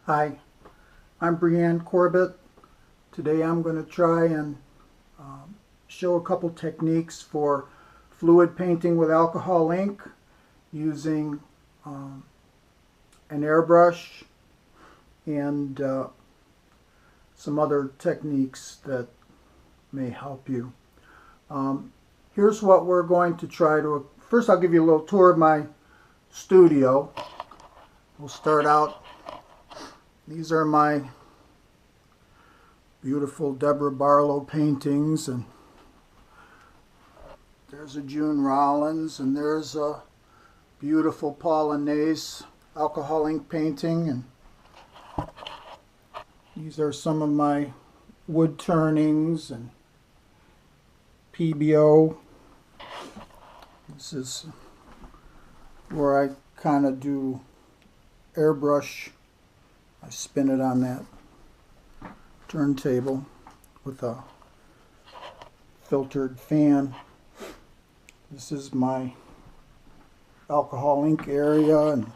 Hi, I'm Brianne Corbett. Today I'm going to try and show a couple techniques for fluid painting with alcohol ink using an airbrush and some other techniques that may help you. Here's what we're going to try to... First I'll give you a little tour of my studio. We'll start out. These are my beautiful Deborah Barlow paintings, and there's a June Rollins, and there's a beautiful Paula Nays alcohol ink painting, and these are some of my wood turnings and PBO. This is where I kind of do airbrush. I spin it on that turntable with a filtered fan. This is my alcohol ink area and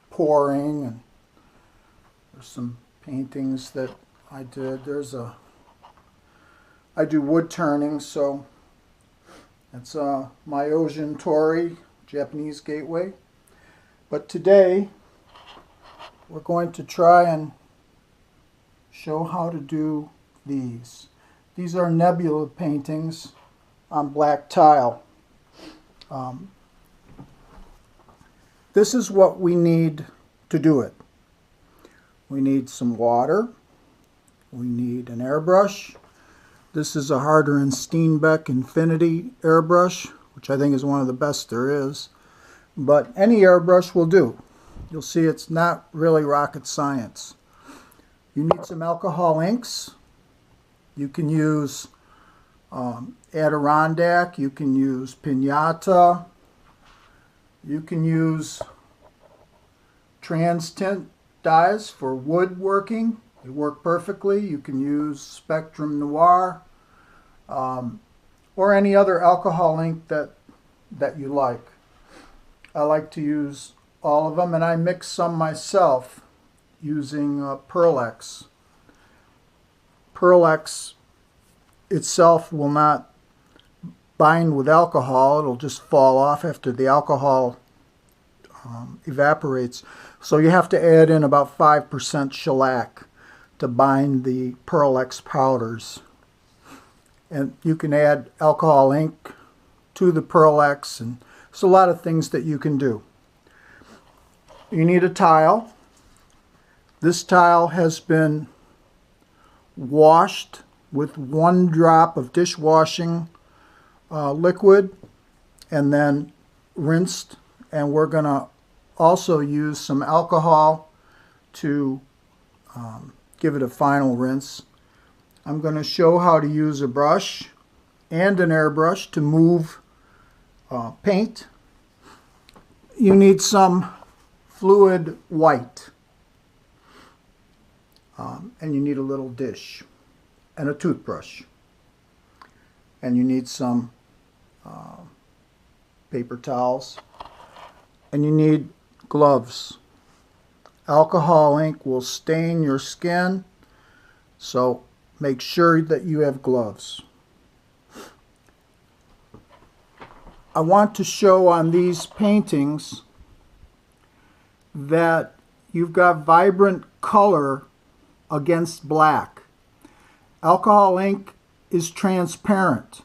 pouring, and there's some paintings that I did. I do wood turning, so that's my Ocean Torii Japanese Gateway. But today we're going to try and show how to do these. These are Nebula paintings on black tile. This is what we need to do it. We need some water. We need an airbrush. This is a Harder & Steenbeck Infinity airbrush, which I think is one of the best there is. But any airbrush will do. You'll see it's not really rocket science. You need some alcohol inks. You can use Adirondack. You can use Pinata. You can use trans tint dyes for woodworking. They work perfectly. You can use Spectrum Noir or any other alcohol ink that you like. I like to use all of them, and I mix some myself using Pearl-Ex. Pearl-Ex itself will not bind with alcohol. It'll just fall off after the alcohol evaporates. So you have to add in about 5% shellac to bind the Pearl-Ex powders. And you can add alcohol ink to the Pearl-Ex, and there's a lot of things that you can do. You need a tile. This tile has been washed with 1 drop of dishwashing liquid and then rinsed, and we're going to also use some alcohol to give it a final rinse. I'm going to show how to use a brush and an airbrush to move paint. You need some fluid white, and you need a little dish and a toothbrush, and you need some paper towels, and you need gloves. Alcohol ink will stain your skin, so make sure that you have gloves. I want to show on these paintings that you've got vibrant color against black. Alcohol ink is transparent,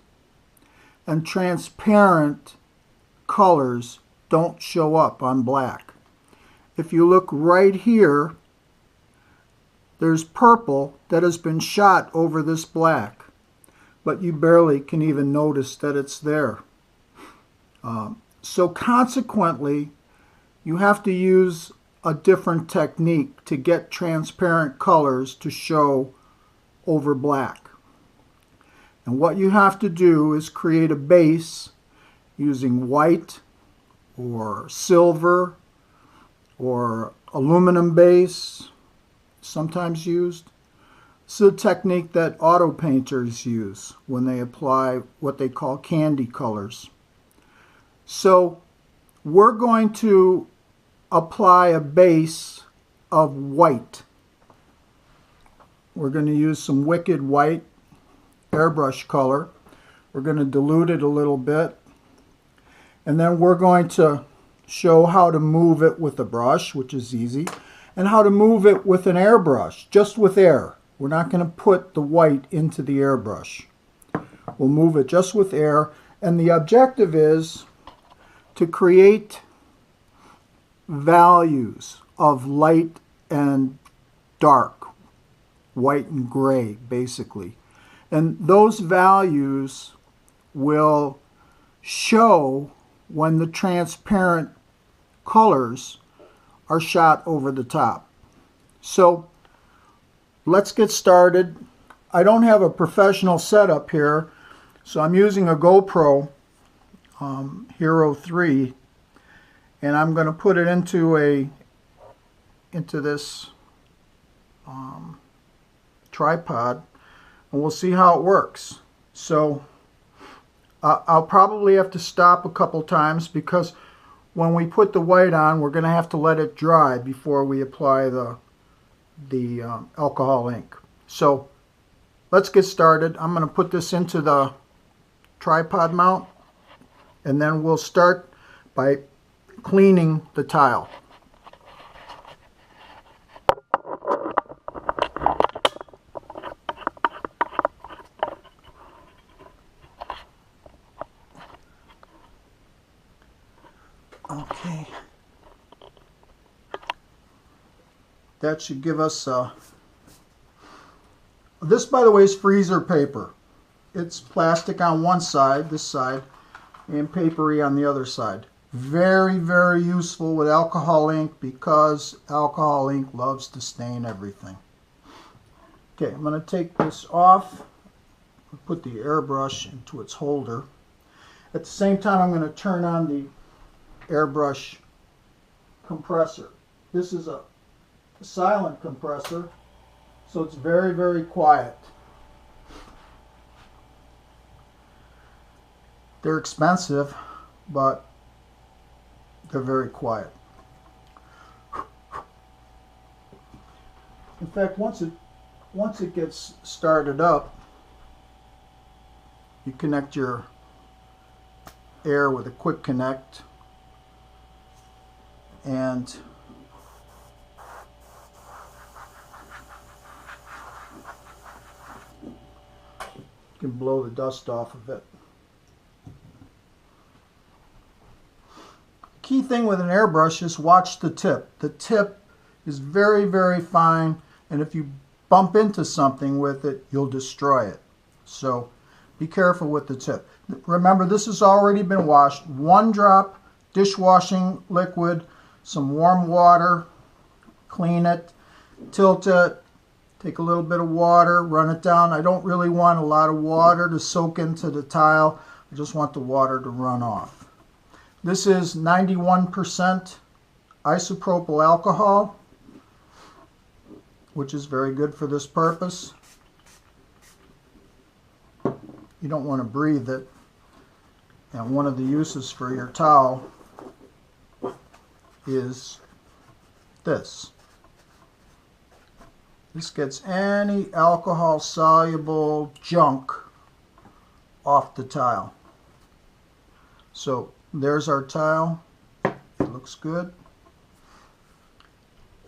and transparent colors don't show up on black. If you look right here, there's purple that has been shot over this black, but you barely can even notice that it's there. So consequently, you have to use a different technique to get transparent colors to show over black. And what you have to do is create a base using white or silver or aluminum base, sometimes used. This is a technique that auto painters use when they apply what they call candy colors. So we're going to apply a base of white. We're going to use some Wicked White airbrush color. We're going to dilute it a little bit. And then we're going to show how to move it with a brush, which is easy, and how to move it with an airbrush, just with air. We're not going to put the white into the airbrush. We'll move it just with air. And the objective is to create values of light and dark, white and gray, basically. And those values will show when the transparent colors are shot over the top. So let's get started. I don't have a professional setup here, so I'm using a GoPro Hero 3, and I'm going to put it into this tripod, and we'll see how it works. So I'll probably have to stop a couple times because when we put the white on, we're going to have to let it dry before we apply the alcohol ink. So let's get started. I'm going to put this into the tripod mount, and then we'll start by cleaning the tile. Okay. That should give us this, by the way, is freezer paper. It's plastic on one side, this side, and papery on the other side. Very, very useful with alcohol ink because alcohol ink loves to stain everything. Okay, I'm going to take this off and put the airbrush into its holder. At the same time, I'm going to turn on the airbrush compressor. This is a silent compressor, so it's very, very quiet. They're expensive, but they're very quiet. In fact, once it gets started up, you connect your air with a quick connect, and you can blow the dust off of it. Key thing with an airbrush is watch the tip. The tip is very, very fine, and if you bump into something with it, you'll destroy it. So be careful with the tip. Remember, this has already been washed. 1 drop dishwashing liquid, some warm water, clean it, tilt it, take a little bit of water, run it down. I don't really want a lot of water to soak into the tile. I just want the water to run off. This is 91% isopropyl alcohol, which is very good for this purpose. You don't want to breathe it. And one of the uses for your towel is this. This gets any alcohol-soluble junk off the tile. So there's our tile. It looks good.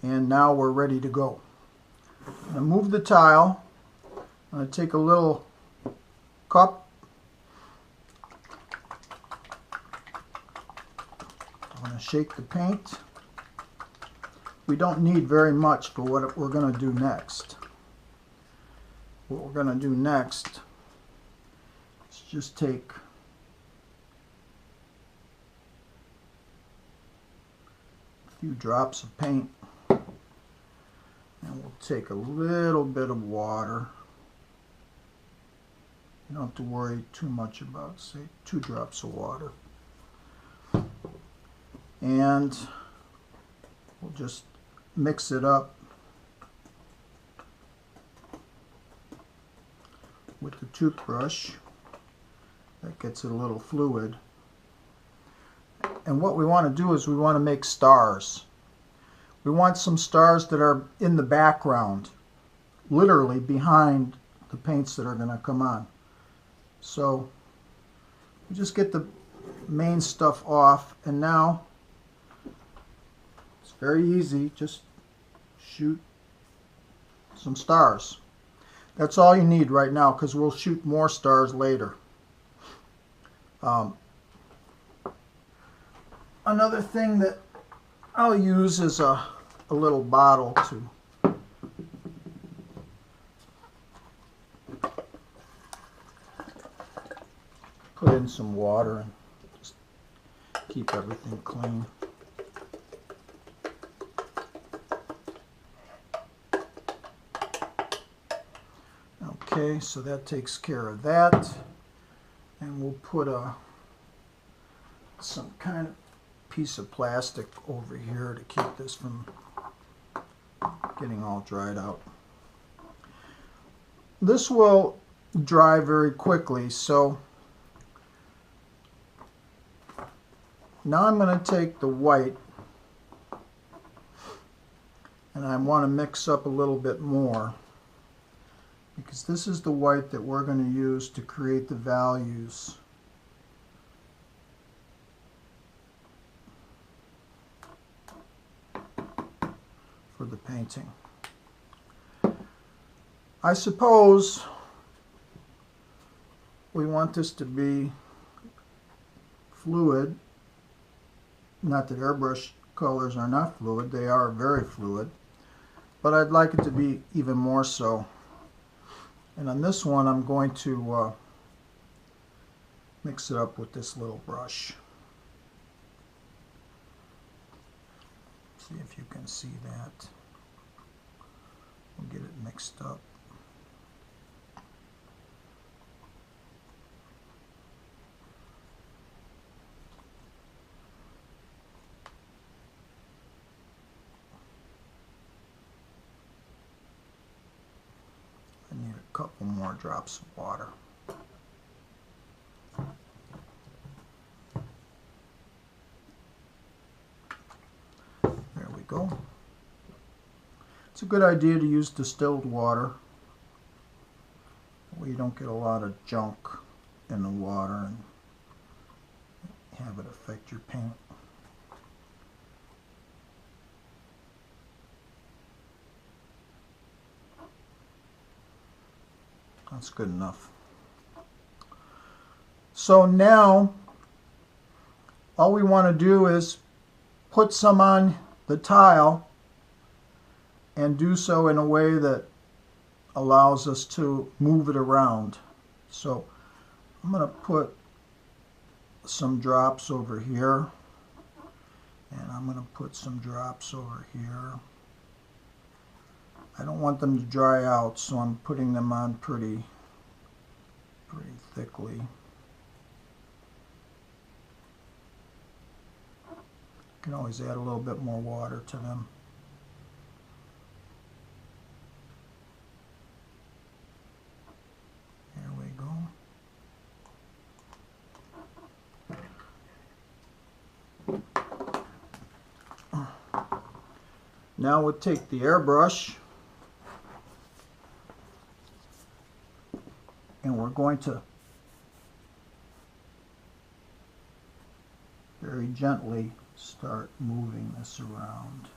And now we're ready to go. I'm going to move the tile. I'm going to take a little cup. I'm going to shake the paint. We don't need very much for what we're going to do next. What we're going to do next is just take a few drops of paint, and we'll take a little bit of water. You don't have to worry too much about, say, 2 drops of water. And we'll just mix it up with the toothbrush. That gets it a little fluid. And what we want to do is we want to make stars. We want some stars that are in the background, literally behind the paints that are going to come on. So we just get the main stuff off, and now it's very easy. Just shoot some stars. That's all you need right now, because we'll shoot more stars later. Another thing that I'll use is a little bottle to put in some water and just keep everything clean. Okay, so that takes care of that. And we'll put some kind of piece of plastic over here to keep this from getting all dried out. This will dry very quickly, so now I'm going to take the white, and I want to mix up a little bit more, because this is the white that we're going to use to create the values. For the painting. I suppose we want this to be fluid. Not that airbrush colors are not fluid, they are very fluid, but I'd like it to be even more so. And on this one I'm going to mix it up with this little brush. See if you can see that. We'll get it mixed up. I need a couple more drops of water. Go. It's a good idea to use distilled water. That way you don't get a lot of junk in the water and have it affect your paint. That's good enough. So now all we want to do is put some on the tile and do so in a way that allows us to move it around. So I'm going to put some drops over here, and I'm going to put some drops over here. I don't want them to dry out, so I'm putting them on pretty thickly. You can always add a little bit more water to them. There we go. Now we'll take the airbrush and we're going to very gently start moving this around.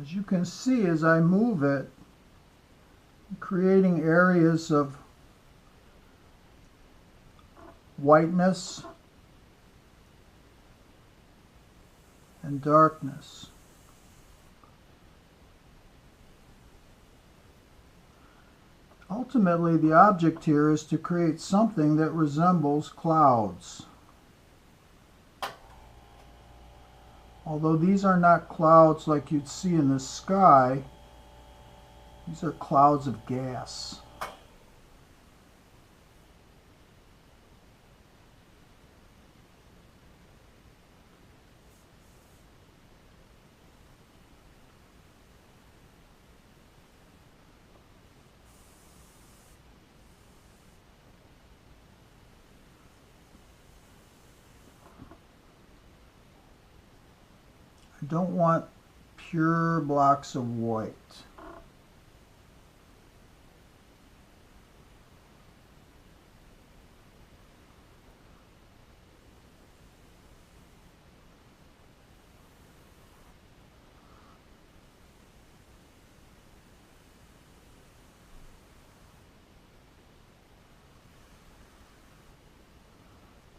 As you can see, as I move it, I'm creating areas of whiteness and darkness. Ultimately, the object here is to create something that resembles clouds. Although these are not clouds like you'd see in the sky, these are clouds of gas. I don't want pure blocks of white.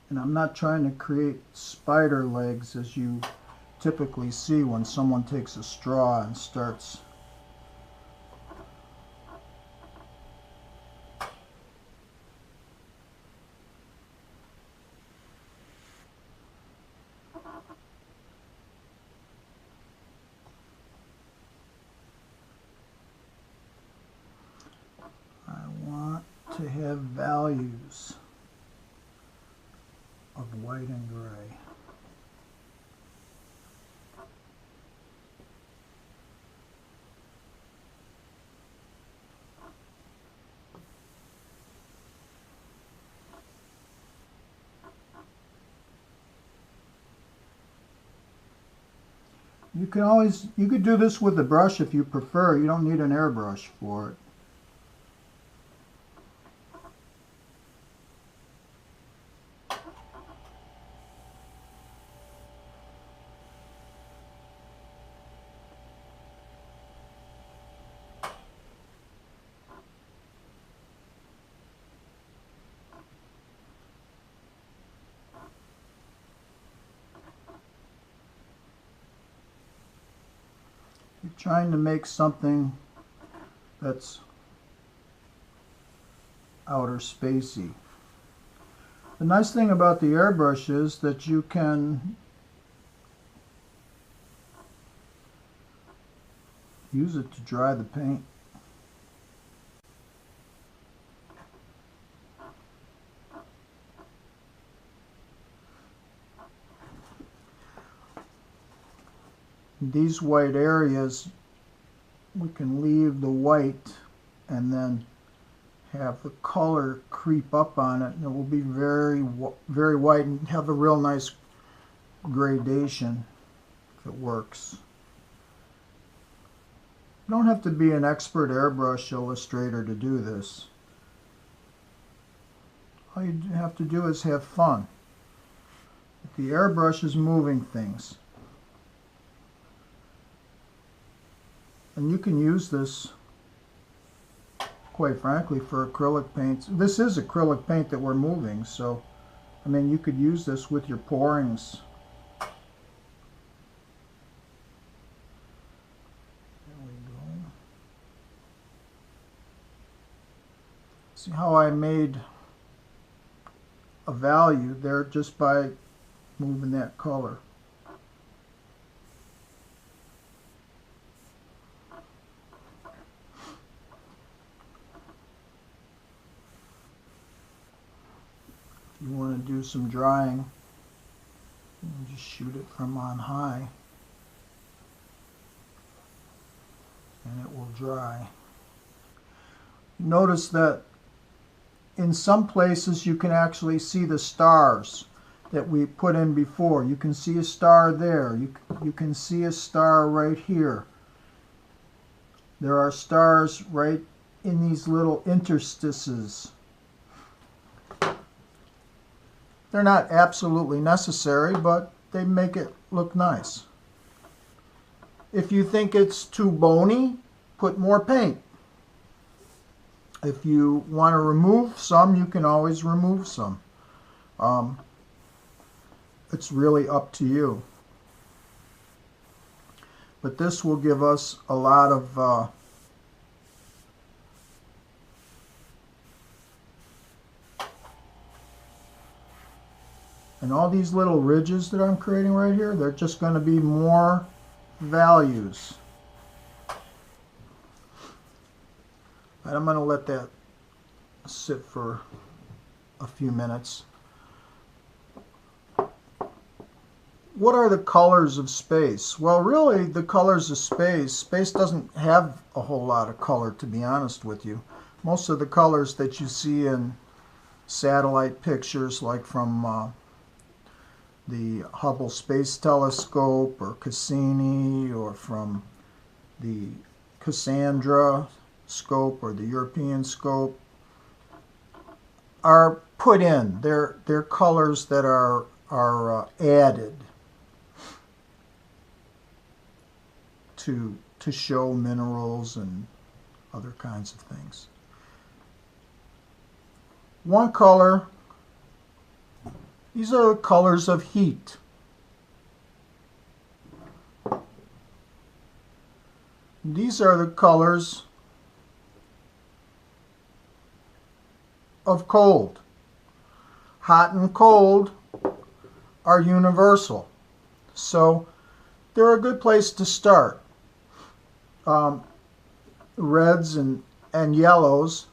And I'm not trying to create spider legs as you typically see when someone takes a straw and starts I want to have values of white and gray. You could do this with a brush if you prefer. You don't need an airbrush for it. You're trying to make something that's outer spacey. The nice thing about the airbrush is that you can use it to dry the paint. These white areas, we can leave the white and then have the color creep up on it, and it will be very white and have a real nice gradation if it works. You don't have to be an expert airbrush illustrator to do this. All you have to do is have fun. The airbrush is moving things. And you can use this, quite frankly, for acrylic paints. This is acrylic paint that we're moving, so, I mean, you could use this with your pourings. There we go. See how I made a value there just by moving that color. You want to do some drying, and just shoot it from on high, and it will dry. Notice that in some places you can actually see the stars that we put in before. You can see a star there. You can see a star right here. There are stars right in these little interstices. They're not absolutely necessary, but they make it look nice. If you think it's too bony, put more paint. If you want to remove some, you can always remove some. It's really up to you. But this will give us a lot of and all these little ridges that I'm creating right here, they're just going to be more values. And I'm going to let that sit for a few minutes. What are the colors of space? Well, really, the colors of space doesn't have a whole lot of color, to be honest with you. Most of the colors that you see in satellite pictures, like from the Hubble Space Telescope or Cassini, or from the Cassandra scope or the European scope, are put in. They're colors that are added to show minerals and other kinds of things. One color, these are the colors of heat. These are the colors of cold. Hot and cold are universal, so they're a good place to start. Reds and yellows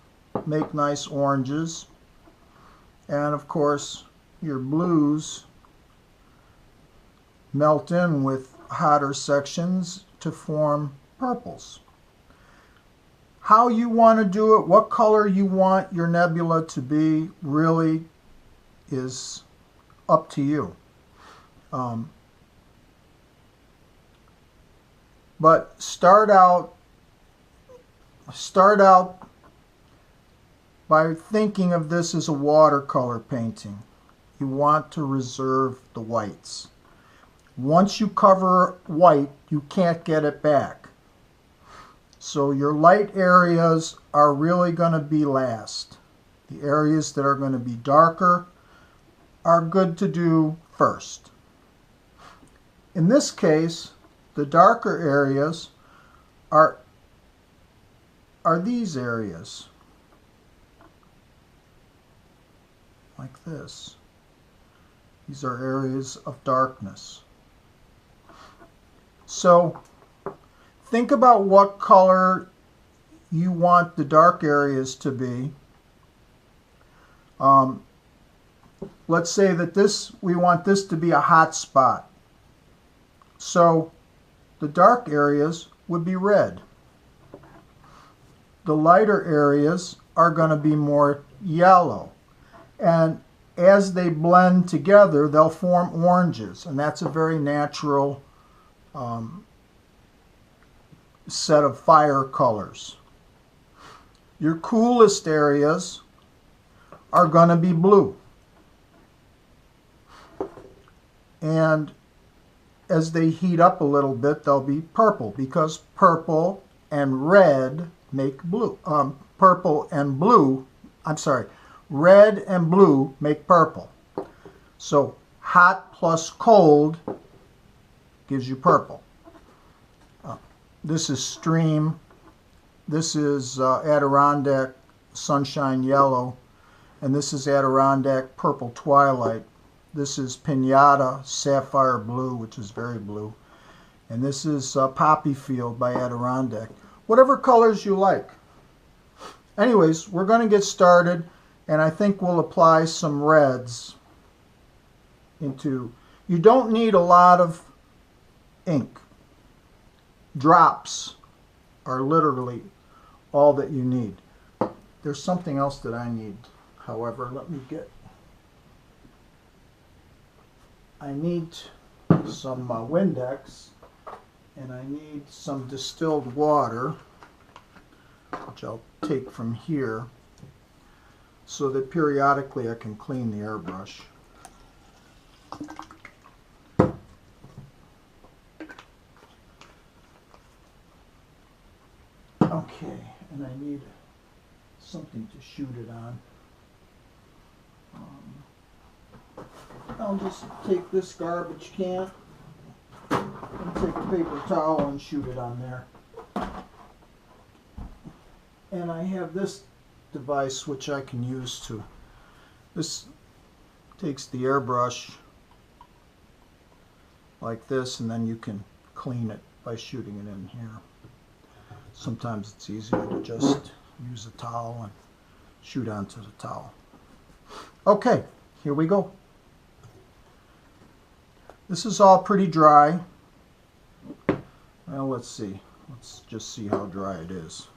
make nice oranges, and of course your blues melt in with hotter sections to form purples. How you want to do it, what color you want your nebula to be, really is up to you. But start out by thinking of this as a watercolor painting. You want to reserve the whites. Once you cover white, you can't get it back. So your light areas are really going to be last. The areas that are going to be darker are good to do first. In this case, the darker areas are these areas, like this. These are areas of darkness. So think about what color you want the dark areas to be. Let's say that we want this to be a hot spot. So the dark areas would be red. The lighter areas are going to be more yellow. And as they blend together, they'll form oranges. And that's a very natural set of fire colors. Your coolest areas are going to be blue. And as they heat up a little bit, they'll be purple, because purple and red make blue. Red and blue make purple. So hot plus cold gives you purple. This is stream. This is Adirondack sunshine yellow. And this is Adirondack purple twilight. This is Pinata sapphire blue, which is very blue. And this is Poppy Field by Adirondack. Whatever colors you like. Anyways, we're going to get started, and I think we'll apply some reds into. You don't need a lot of ink. Drops are literally all that you need. There's something else that I need, however. I need some Windex, and I need some distilled water, which I'll take from here, so that periodically I can clean the airbrush. Okay, and I need something to shoot it on. I'll just take this garbage can and take a paper towel and shoot it on there. And I have this device which I can use to, this takes the airbrush like this, and then you can clean it by shooting it in here. Sometimes it's easier to just use a towel and shoot onto the towel. Okay, here we go. This is all pretty dry. Well, let's see. Let's just see how dry it is.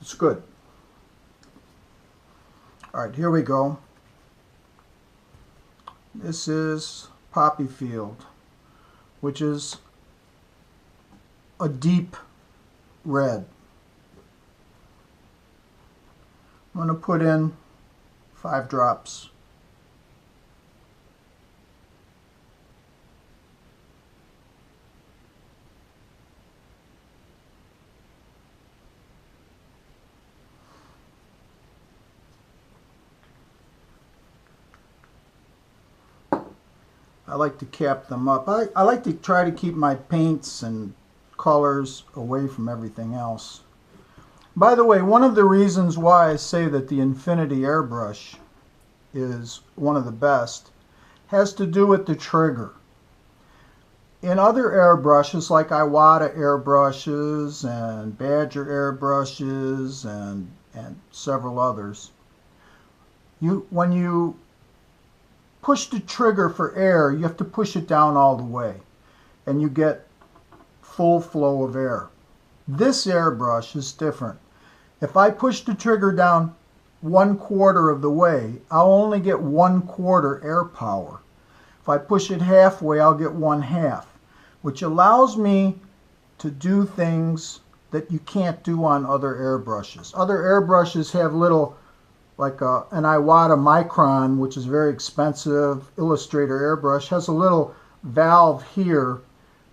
It's good. All right, here we go. This is Poppy Field, which is a deep red. I'm going to put in 5 drops. I like to cap them up. I like to try to keep my paints and colors away from everything else. By the way, one of the reasons why I say that the Infinity airbrush is one of the best has to do with the trigger. In other airbrushes like Iwata airbrushes and Badger airbrushes and several others, when you push the trigger for air, you have to push it down all the way and you get full flow of air. This airbrush is different. If I push the trigger down 1/4 of the way, I'll only get 1/4 air power. If I push it halfway, I'll get 1/2, which allows me to do things that you can't do on other airbrushes. Other airbrushes have little, like an Iwata Micron, which is very expensive Illustrator airbrush, has a little valve here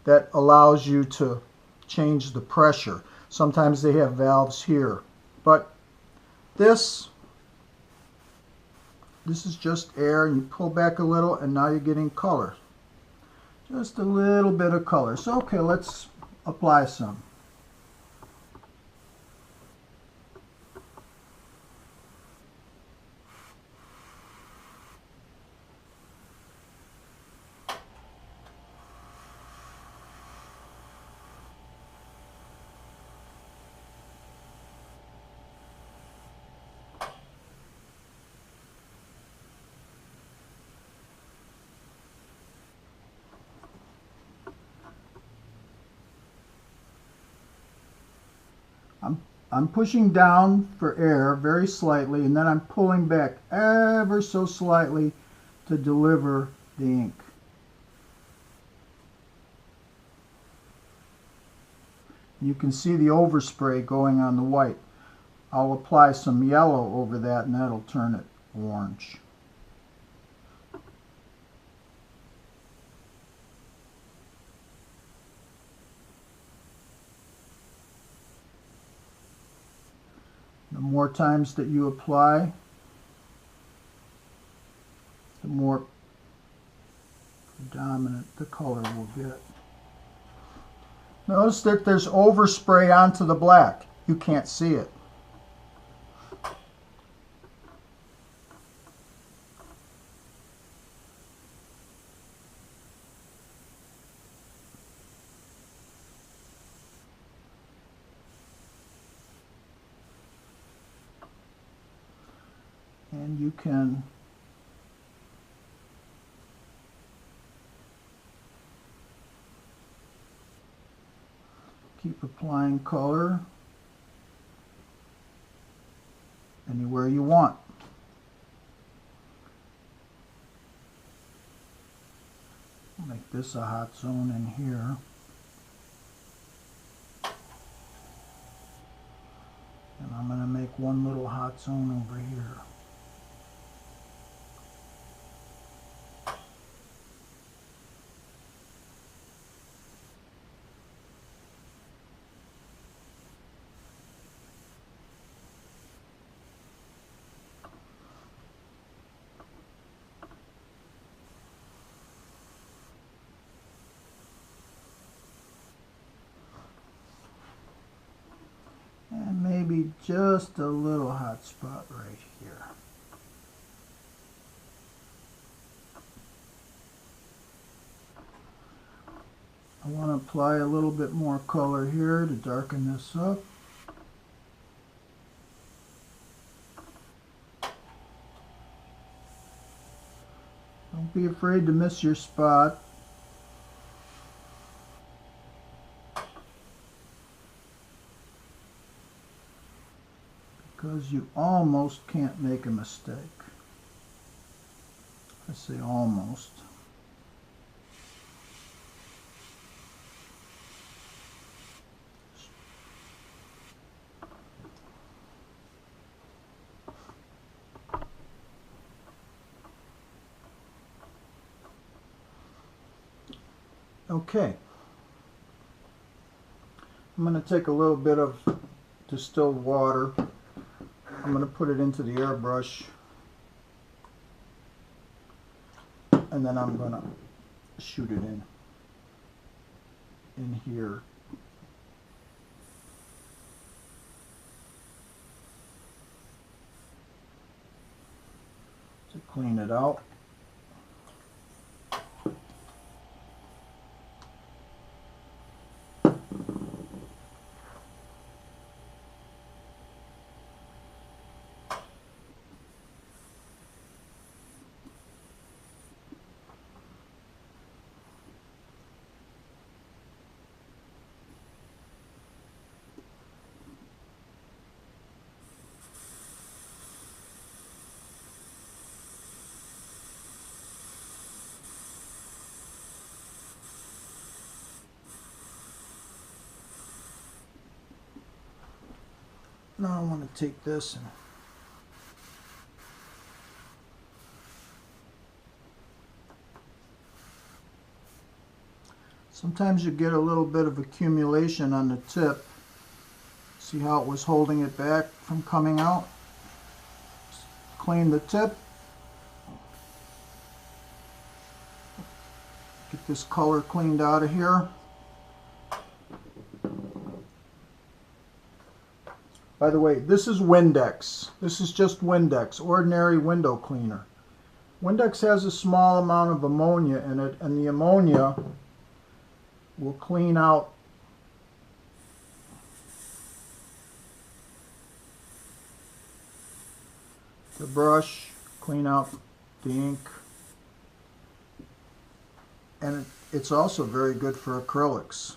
that allows you to change the pressure. Sometimes they have valves here. But this is just air, and you pull back a little, and now you're getting color. Just a little bit of color. So, okay, let's apply some. I'm pushing down for air very slightly, and then I'm pulling back ever so slightly to deliver the ink. You can see the overspray going on the white. I'll apply some yellow over that, and that'll turn it orange. The more times that you apply, the more predominant the color will get. Notice that there's overspray onto the black. You can't see it. And you can keep applying color anywhere you want. Make this a hot zone in here. And I'm going to make one little hot zone over here. And maybe just a little hot spot right here. I want to apply a little bit more color here to darken this up. Don't be afraid to miss your spot. because you almost can't make a mistake. I say almost. Okay. I'm going to take a little bit of distilled water. I'm going to put it into the airbrush, and then I'm going to shoot it in here. To clean it out. Now I want to take this and sometimes you get a little bit of accumulation on the tip. See how it was holding it back from coming out? Clean the tip. Get this color cleaned out of here. By the way, this is Windex. This is just Windex, ordinary window cleaner. Windex has a small amount of ammonia in it, and the ammonia will clean out the brush, clean out the ink, and it's also very good for acrylics.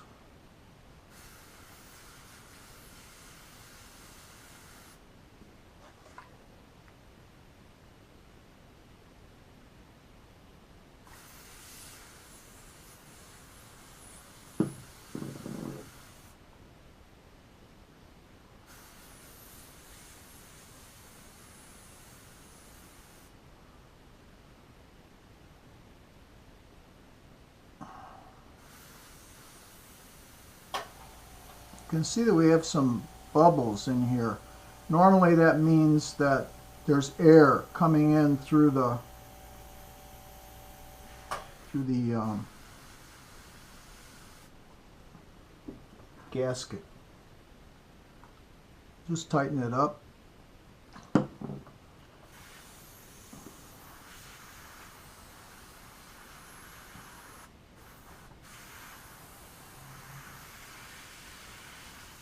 You can see that we have some bubbles in here. Normally that means that there's air coming in through the gasket. Just tighten it up.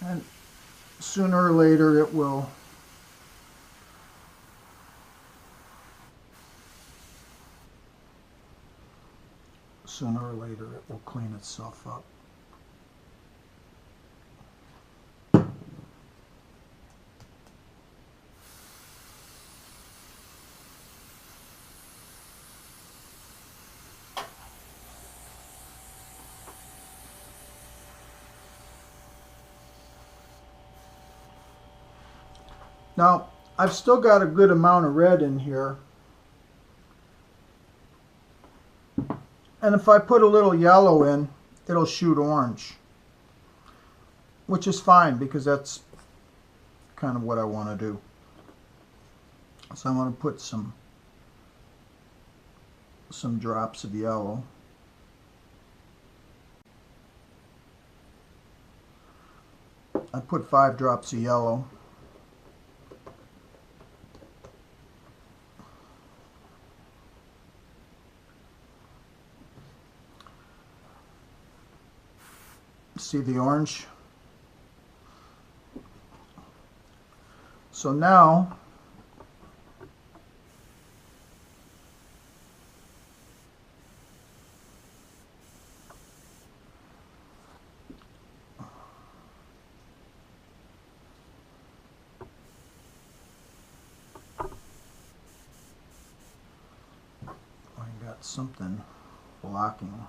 And sooner or later it will clean itself up. Now, I've still got a good amount of red in here. And if I put a little yellow in, it'll shoot orange. Which is fine because that's kind of what I want to do. So I want to put some drops of yellow. I put 5 drops of yellow. See the orange? So now got something blocking.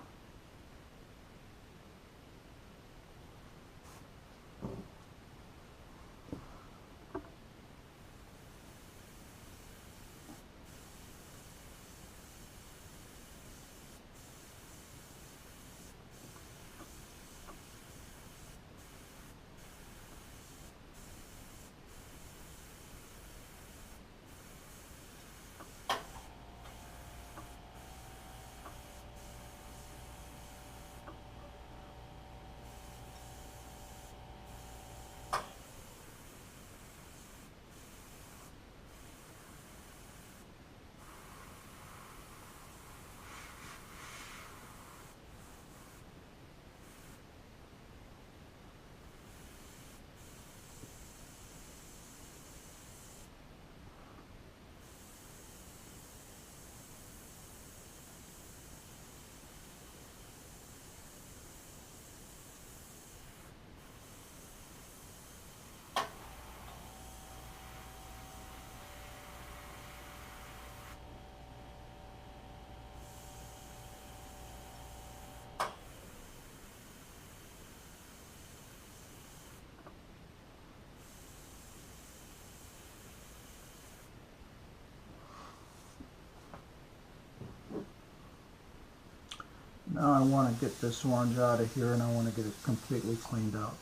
Now I want to get this orange out of here, and I want to get it completely cleaned out.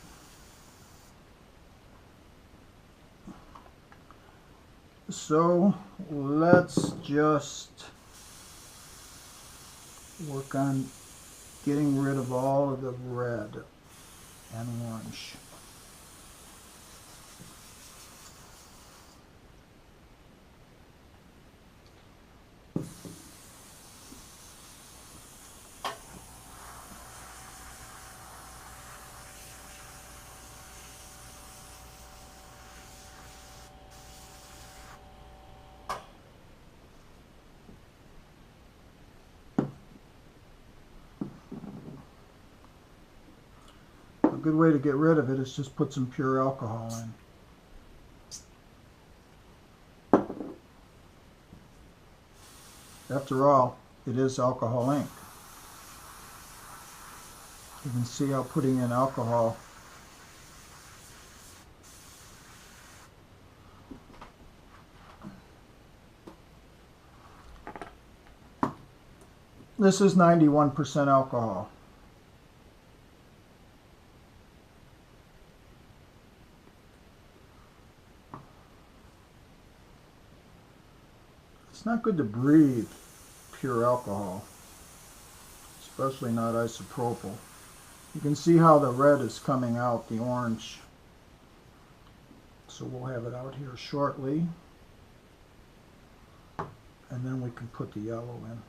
So let's just work on getting rid of all of the red and orange. A good way to get rid of it is just put some pure alcohol in. After all, it is alcohol ink. You can see how putting in alcohol this is 91% alcohol. It's not good to breathe pure alcohol, especially not isopropyl. You can see how the red is coming out, the orange. So we'll have it out here shortly. And then we can put the yellow in.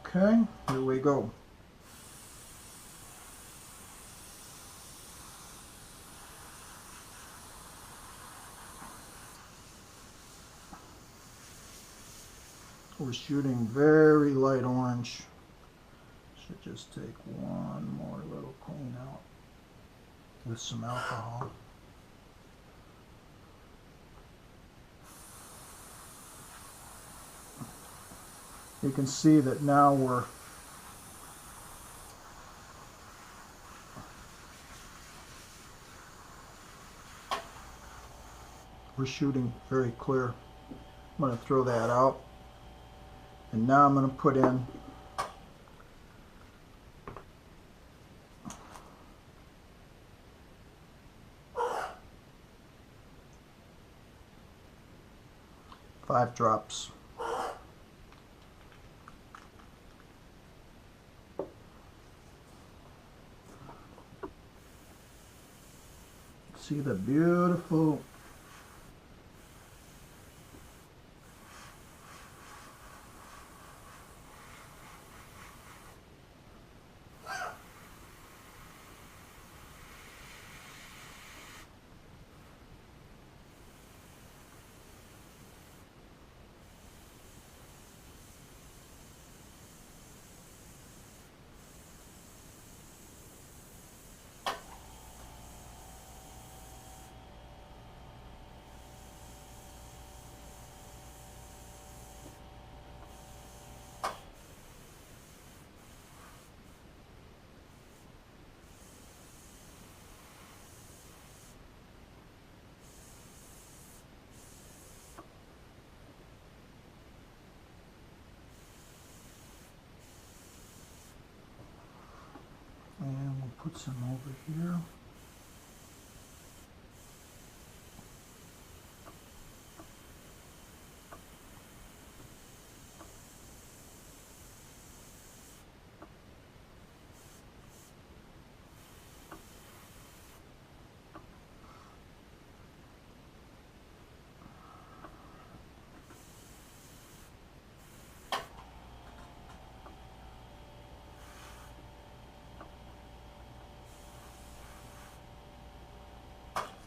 Okay, here we go. We're shooting very light orange. Should just take one more little clean out with some alcohol. You can see that now we're shooting very clear. I'm going to throw that out. And now I'm going to put in five drops. See the beautiful put some over here.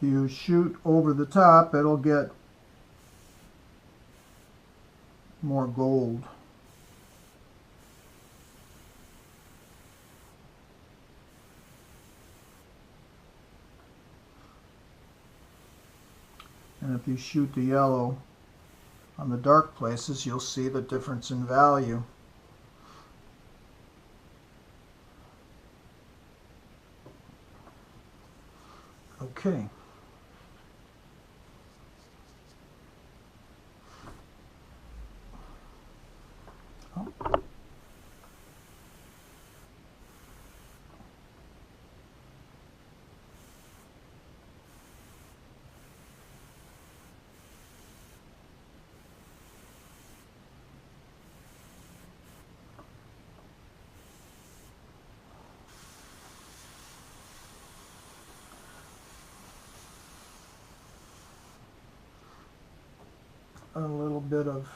If you shoot over the top, it'll get more gold. And if you shoot the yellow on the dark places, you'll see the difference in value. Okay. A little bit of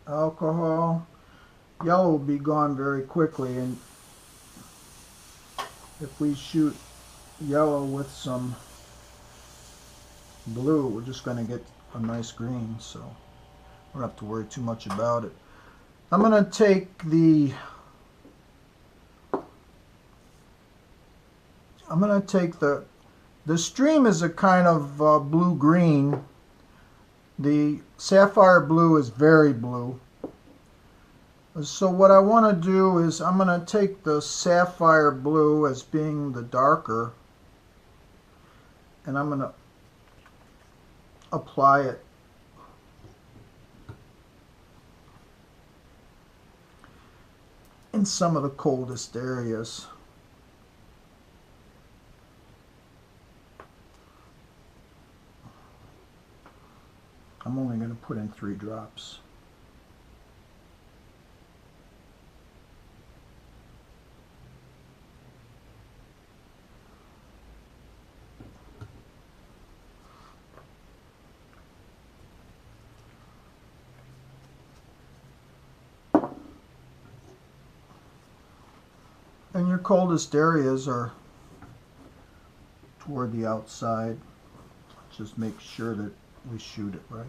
alcohol. Yellow will be gone very quickly, and if we shoot yellow with some blue, we're just going to get a nice green, so we don't have to worry too much about it. I'm going to take the stream is a kind of blue-green. The sapphire blue is very blue. So what I want to do is I'm going to take the sapphire blue as being the darker, and I'm going to apply it in some of the coldest areas. I'm only going to put in 3 drops. And your coldest areas are toward the outside. Just make sure that we shoot it right.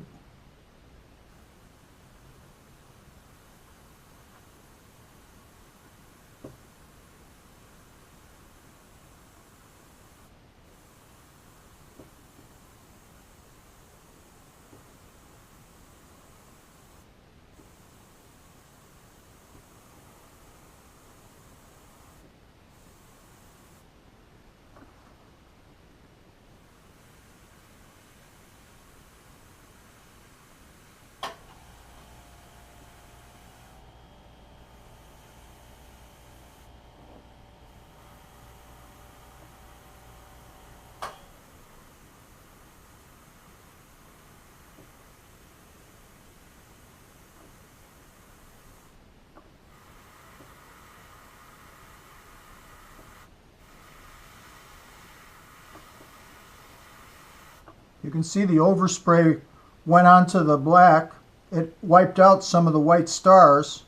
You can see the overspray went onto the black. It wiped out some of the white stars,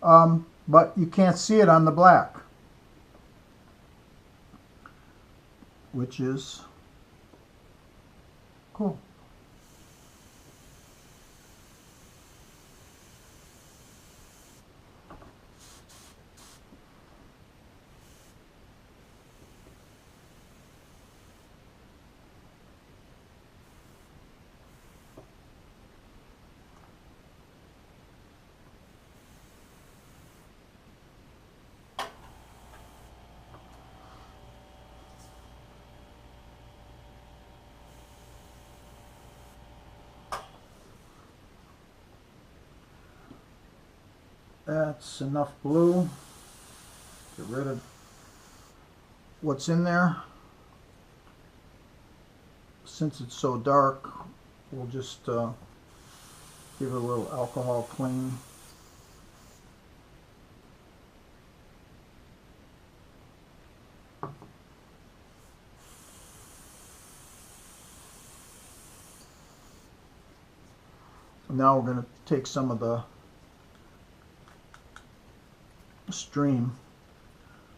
but you can't see it on the black, which is cool. That's enough blue. Get rid of what's in there. Since it's so dark, we'll just give it a little alcohol clean. Now we're going to take some of the stream,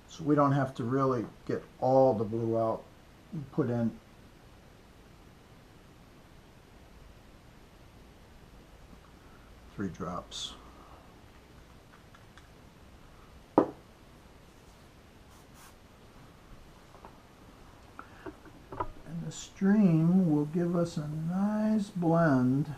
so we don't have to really get all the blue out, and put in three drops. And the stream will give us a nice blend.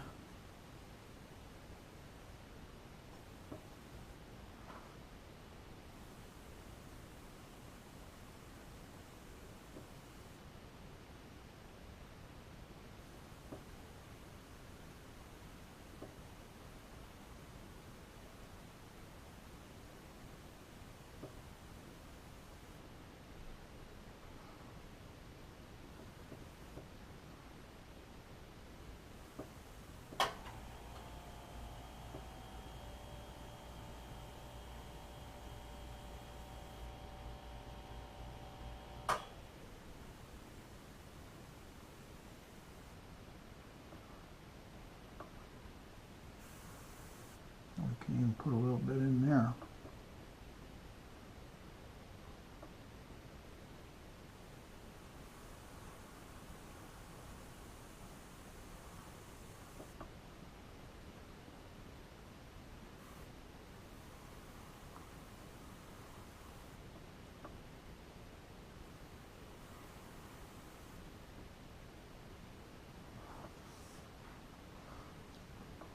We can even put a little bit in there.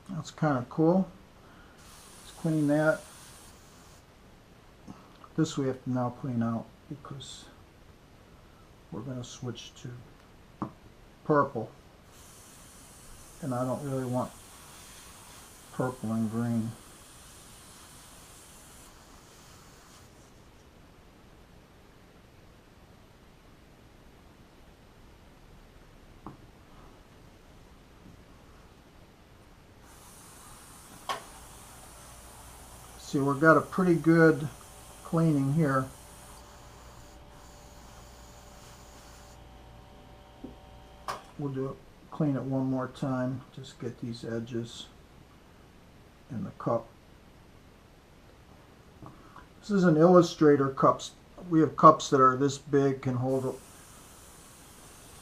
That's kind of cool. Let's clean that. This we have to now clean out because we're going to switch to purple. And I don't really want purple and green. See, we've got a pretty good cleaning here. We'll clean it one more time. Just get these edges in the cup. This is an Illustrator cups. We have cups that are this big, can hold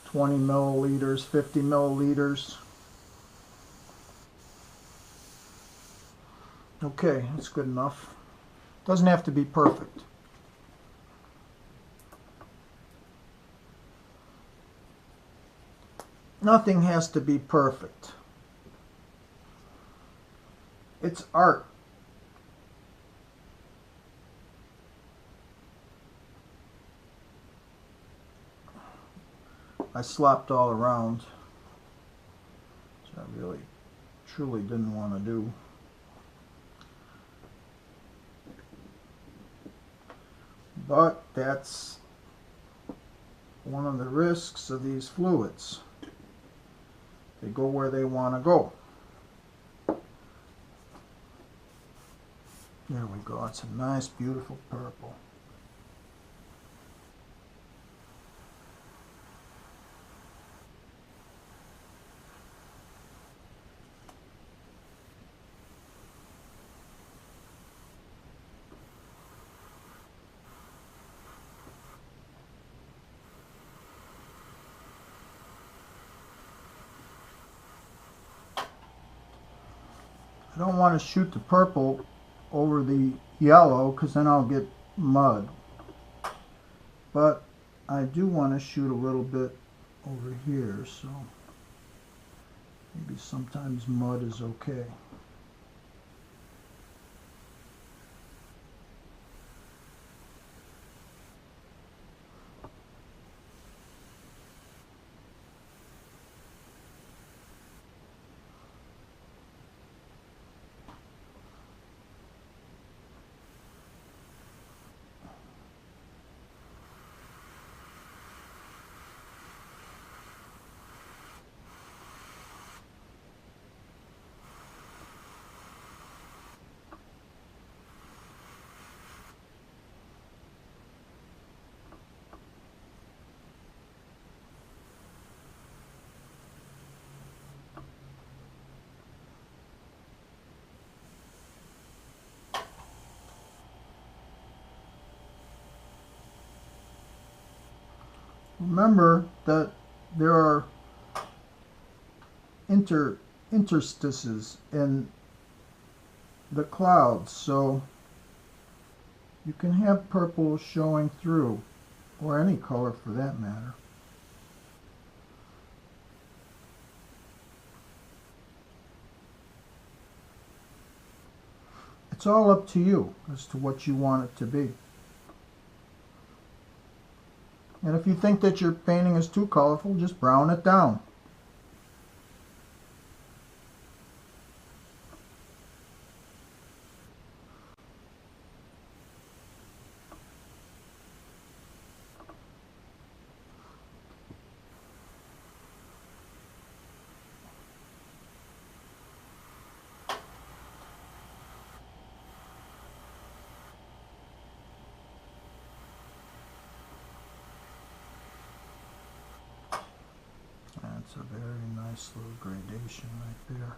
20 milliliters, 50 milliliters. Okay, that's good enough. Doesn't have to be perfect. Nothing has to be perfect. It's art. I slopped all around, which I really, truly didn't want to do. But that's one of the risks of these fluids. They go where they want to go. There we go. It's a nice, beautiful purple. I don't want to shoot the purple over the yellow because then I'll get mud. But I do want to shoot a little bit over here, so maybe sometimes mud is okay. Remember that there are interstices in the clouds, so you can have purple showing through, or any color for that matter. It's all up to you as to what you want it to be. And if you think that your painting is too colorful, just brown it down. That's a very nice little gradation right there.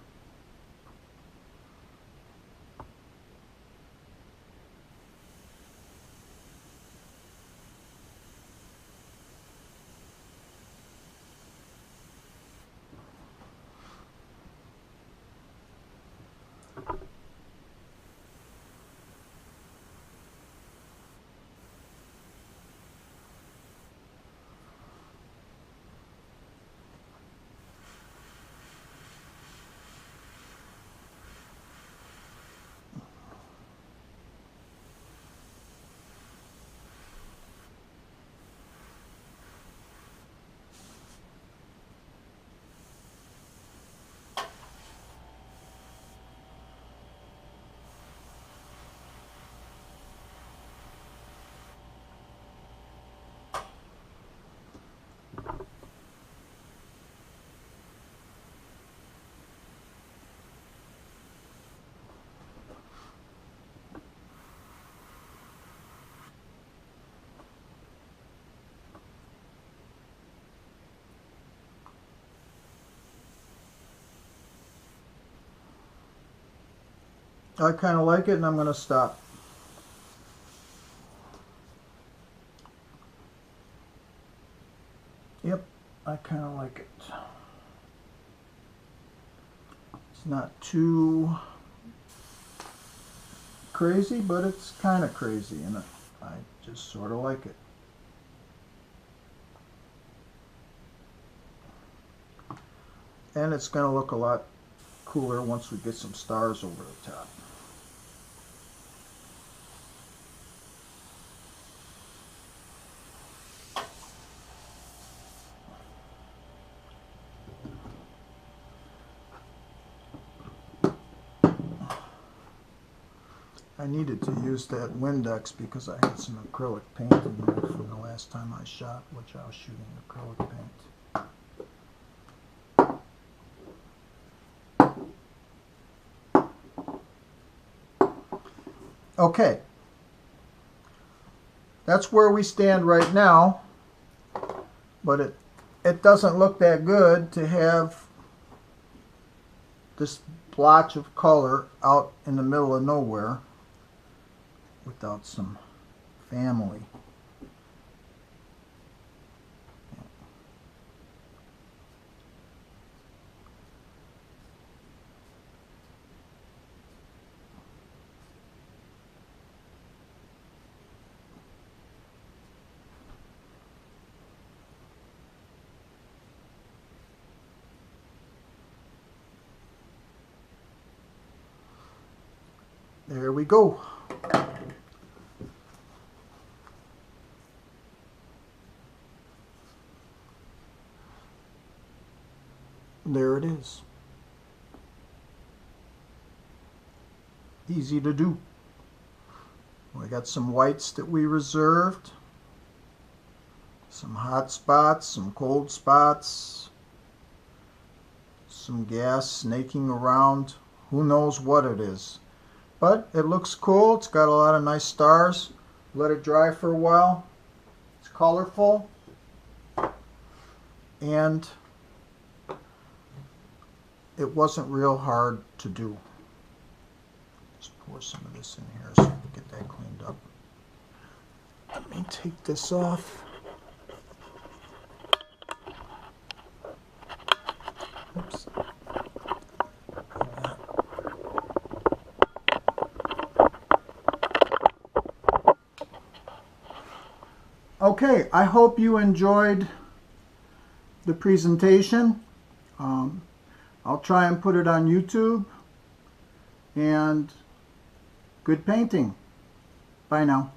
I kind of like it, and I'm going to stop. Yep, I kind of like it. It's not too crazy, but it's kind of crazy, and I just sort of like it. And it's going to look a lot cooler once we get some stars over the top. I needed to use that Windex because I had some acrylic paint in there from the last time I shot, which I was shooting acrylic paint. Okay, that's where we stand right now, but it doesn't look that good to have this blotch of color out in the middle of nowhere without some family. There we go. There it is. Easy to do. We got some whites that we reserved, some hot spots, some cold spots, some gas snaking around. Who knows what it is. But it looks cool. It's got a lot of nice stars. Let it dry for a while. It's colorful. And it wasn't real hard to do. Just pour some of this in here so we can get that cleaned up. Let me take this off. Oops. Okay, I hope you enjoyed the presentation. I'll try and put it on YouTube. And good painting. Bye now.